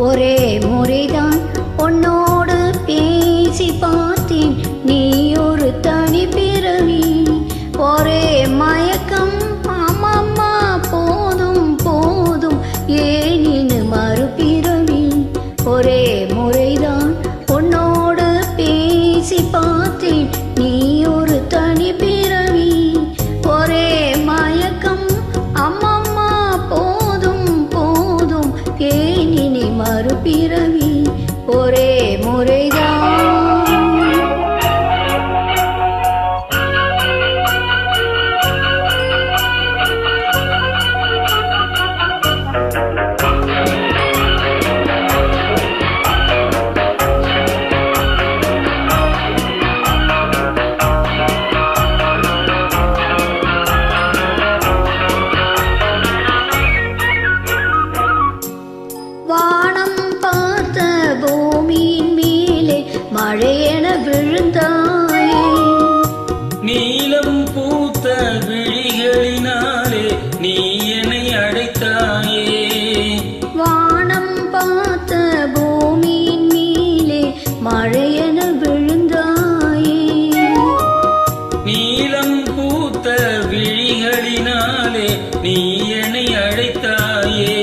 ஒரே முறைதான் உன்னோடு பேசி பார்த்தேன், நீ ஒரு தனி பிறவி. ஒரே மயக்கம், அம்மம்மா போதும் போதும், ஏனினு மறுபிறவி. ஒரே முறைதான் உன்னோடு பேசி பார்த்தேன், நீ ஒரு தனி பிறவி. ஒரே மயக்கம், அம்மம்மா போதும் போதும், ஏனினி மறுபிறவி. ஒரே முறைதான். வானம் பார்த்த பூமியின் மேலே மழையென விழுந்தாயே, நீலம் பூத்த விழிகளினாலே நீ என்னை அழைத்தாயே. வானம் பார்த்த பூமியின் மேலே மழையென விழுந்தாயே, நீலம் பூத்த விழிகளினாலே நீ என்னை அழைத்தாயே.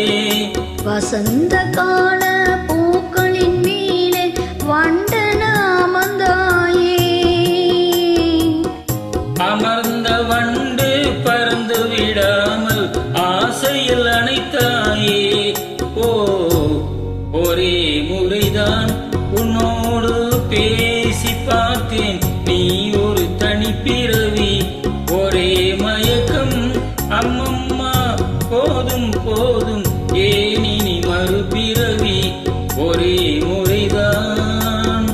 வசந்த கால பூக்களின் மேலே வண்டன அமர்ந்தாயே, அமர்ந்த வண்டு பறந்து விடாமல் ஆசையில் அணைத்தாயே. ஓ, ஒரே முறைதான் உன்னோடு பேசி பார்த்தேன், நீ ஒரு தனி பிறவி. ஒரே மயக்கம், அம்மம்மா போதும் போதும், ஏனினி மறுபிறவி. ஒரே முறைதான்.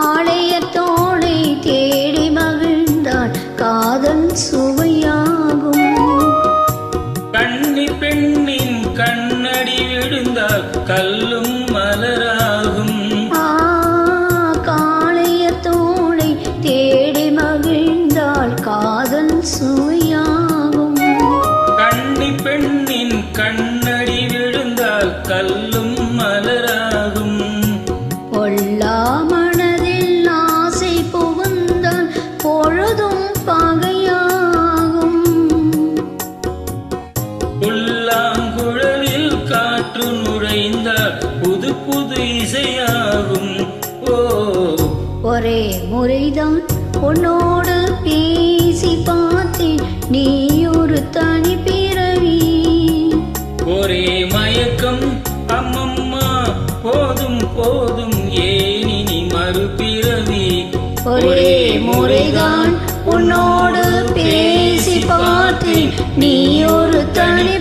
காளையத்தோளை தேடி மகிழ்ந்தால் காதல் சுவையாகும். கன்னி பெண்ணின் கண்ணடி விழுந்தால் கல்லும் மலராகும். காளையத்தோளை தேடி மகிழ்ந்தால் காதல் சுவையாகும். கன்னி பெண்ணின் கண்ணடி விழுந்தால் கல்லும் மலராகும். பொல்லா மனதில் ஆசை புகுந்தால் பொழுதும் பகையாகும். புல்லாங்குழலில் காற்று நுழைந்தால் புது புது இசையாகும். ஓ, ஒரே முறைதான் உன்னோடு பேசி பார்த்தேன், நீ ஒரு தனி பிறவி. ஒரே மயக்கம், அம்மம்மா போதும் போதும், ஏனினி மறுபிறவி. ஒரே முறைதான் உன்னோடு பேசி பார்த்தேன், நீ ஒரு தனி